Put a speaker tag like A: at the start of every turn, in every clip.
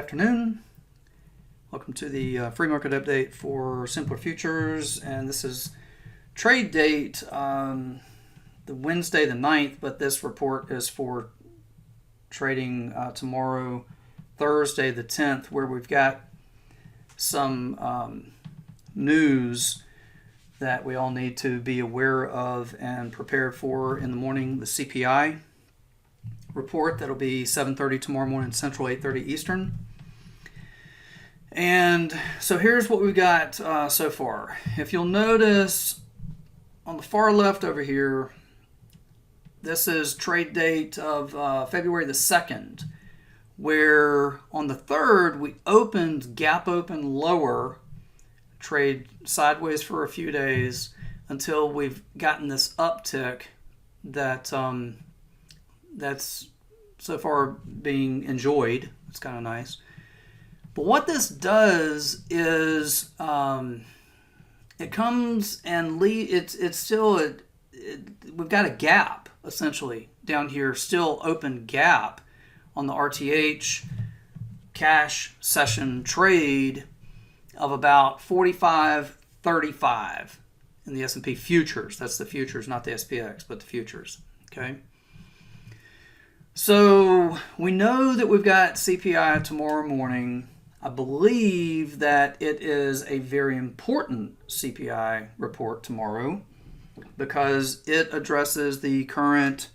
A: afternoon. Welcome to the free market update for Simpler Futures, and this is trade date the Wednesday the 9th, but this report is for trading tomorrow, Thursday the 10th, where we've got some news that we all need to be aware of and prepared for in the morning. The CPI report that'll be 7:30 tomorrow morning Central, 8:30 Eastern. And so here's what we've got so far. If you'll notice on the far left over here, this is trade date of February the 2nd, where on the 3rd we opened gap open lower, trade sideways for a few days until we've gotten this uptick that that's so far being enjoyed. It's kind of nice. But what this does is it comes and we've got a gap essentially down here, still open gap on the RTH cash session trade of about 45.35 in the S&P futures. That's the futures, not the SPX, but the futures. Okay. So we know that we've got CPI tomorrow morning. I believe that it is a very important CPI report tomorrow because it addresses the current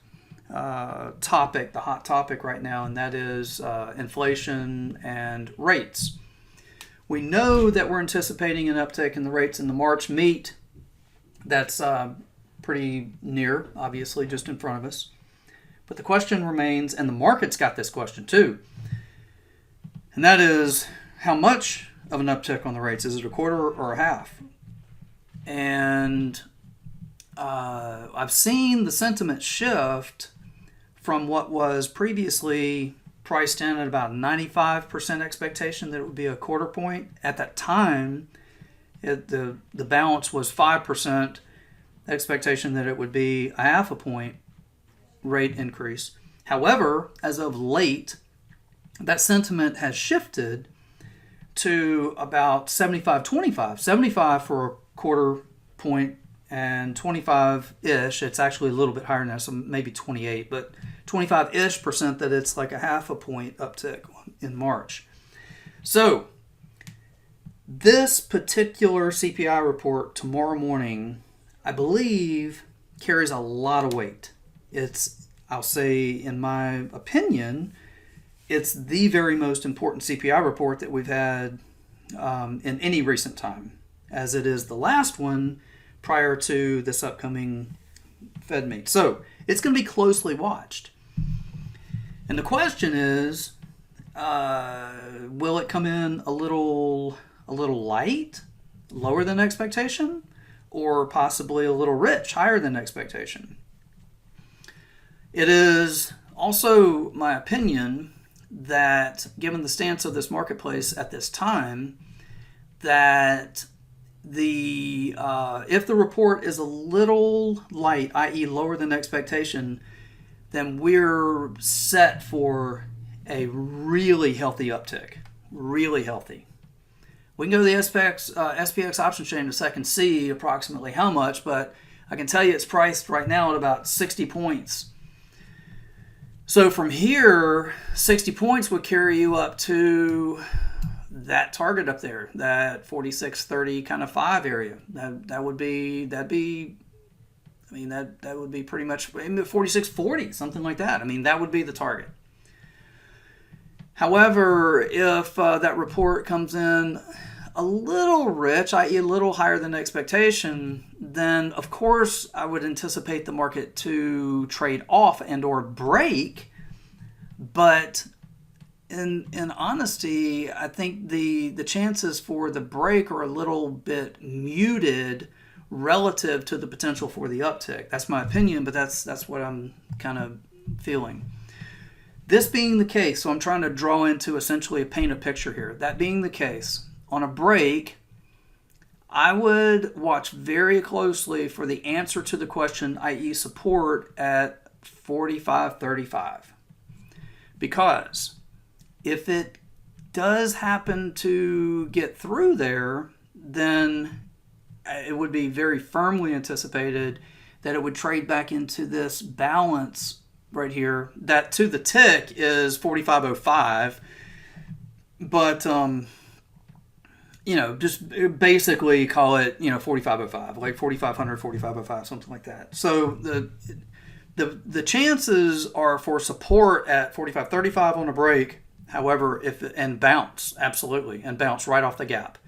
A: topic, the hot topic right now, and that is inflation and rates. We know that we're anticipating an uptick in the rates in the March meet. That's pretty near, obviously, just in front of us. But the question remains, and the market's got this question too, and that is, how much of an uptick on the rates? Is it a quarter or a half? And I've seen the sentiment shift from what was previously priced in at about 95% expectation that it would be a quarter point. At that time, the balance was 5% expectation that it would be a half a point rate increase. However, as of late, that sentiment has shifted to about 75-25. 75 for a quarter point and 25-ish. It's actually a little bit higher now, so maybe 28, but 25-ish percent that it's like a half a point uptick in March. So this particular CPI report tomorrow morning, I believe, carries a lot of weight. I'll say, in my opinion, it's the very most important CPI report that we've had in any recent time, as it is the last one prior to this upcoming Fed meet. So it's going to be closely watched. And the question is, will it come in a little light, lower than expectation, or possibly a little rich, higher than expectation? It is also my opinion that, given the stance of this marketplace at this time, that if the report is a little light, i.e. lower than expectation, then we're set for a really healthy uptick. Really healthy. We can go to the SPX option chain in a second, see approximately how much, but I can tell you it's priced right now at about 60 points. So from here, 60 points would carry you up to that target up there, that 46.30 kind of 5 area. That would be pretty much 46.40, something like that. I mean, that would be the target. However, if that report comes in a little rich, i.e. a little higher than expectation, then of course I would anticipate the market to trade off and or break. But in honesty, I think the chances for the break are a little bit muted relative to the potential for the uptick. That's my opinion, but that's what I'm kind of feeling. This being the case, so I'm trying to draw into essentially paint a picture here. That being the case, on a break, I would watch very closely for the answer to the question, i.e. support at 45.35. Because if it does happen to get through there, then it would be very firmly anticipated that it would trade back into this balance right here that to the tick is 45.05, but just basically call it 45.05, like 4500, 45.05, something like that. So the chances are for support at 45.35 on a break. However, and bounce right off the gap.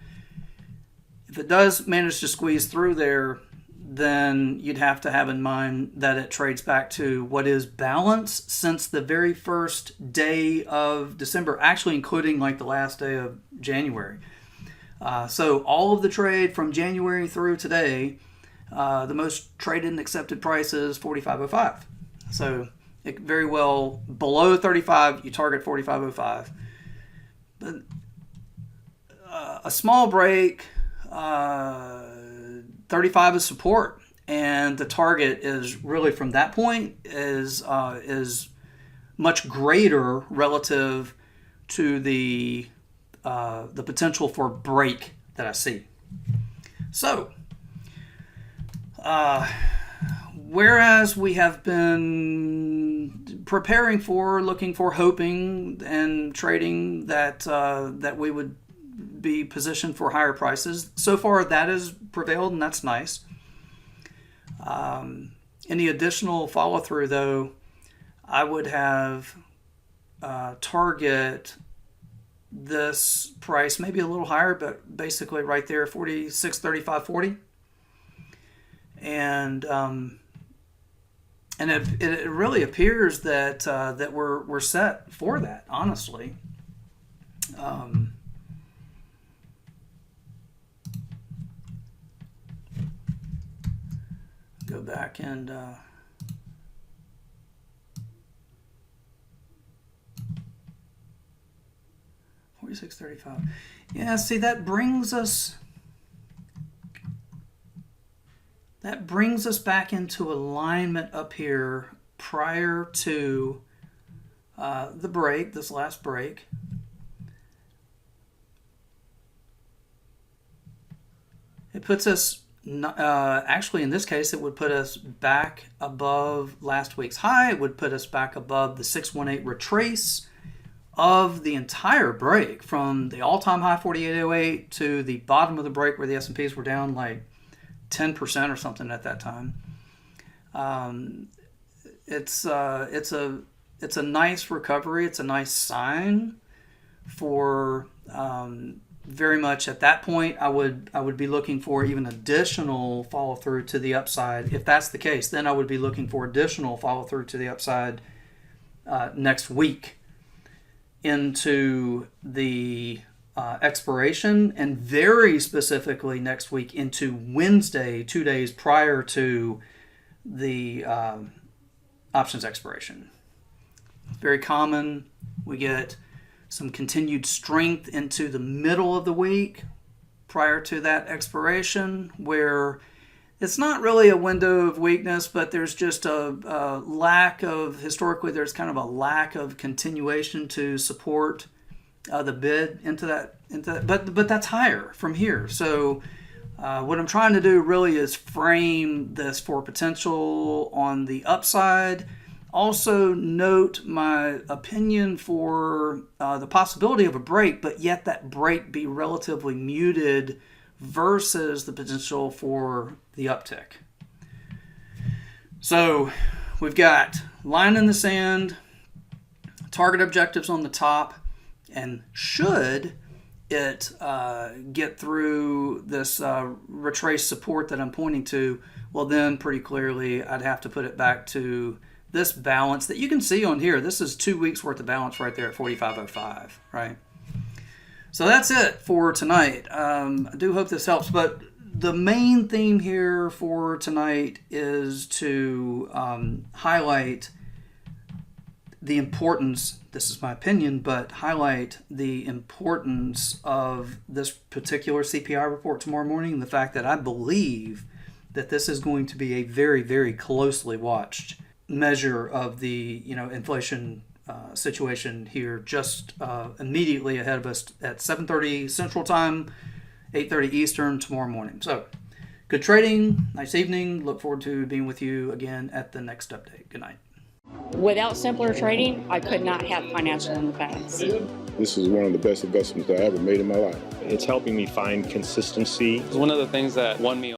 A: If it does manage to squeeze through there, then you'd have to have in mind that it trades back to what is balance since the very first day of December, actually including like the last day of January. So all of the trade from January through today, the most traded and accepted price is 45.05. So it very well below 35, you target 45.05. But a small break, 35 is support, and the target is really from that point is much greater relative to the potential for break that I see. So, whereas we have been preparing for, looking for, hoping, and trading that we would be positioned for higher prices, so far that has prevailed, and that's nice. Any additional follow through, though, I would have target this price maybe a little higher, but basically right there, 46.35.40, and it really appears that that we're set for that, honestly. Go back and 46.35. Yeah, see, that brings us back into alignment up here prior to the break, this last break. It puts us, actually in this case, it would put us back above last week's high. It would put us back above the 618 retrace of the entire break from the all-time high 48.08 to the bottom of the break where the S&Ps were down like 10% or something at that time. It's a nice recovery. It's a nice sign for very much at that point. I would be looking for even additional follow through to the upside. If that's the case, then I would be looking for additional follow through to the upside next week into the expiration, and very specifically next week into Wednesday, 2 days prior to the options expiration. Very common. We get some continued strength into the middle of the week prior to that expiration, where it's not really a window of weakness, but there's just a lack of, historically, there's kind of a lack of continuation to support the bid into that. But that's higher from here. So what I'm trying to do really is frame this for potential on the upside. Also note my opinion for the possibility of a break, but yet that break be relatively muted versus the potential for the uptick. So we've got line in the sand, target objectives on the top, and should it get through this retrace support that I'm pointing to, well then pretty clearly I'd have to put it back to this balance that you can see on here. This is 2 weeks worth of balance right there at 45.05, right? So that's it for tonight. I do hope this helps, but the main theme here for tonight is to highlight the importance, this is my opinion, but highlight the importance of this particular CPI report tomorrow morning, and the fact that I believe that this is going to be a very, very closely watched measure of the inflation situation here just immediately ahead of us at 7:30 Central Time, 8:30 Eastern tomorrow morning. So, good trading. Nice evening. Look forward to being with you again at the next update. Good night.
B: Without simpler trading, I could not have financial independence.
C: This is one of the best investments I ever made in my life.
D: It's helping me find consistency.
E: It's one of the things that won me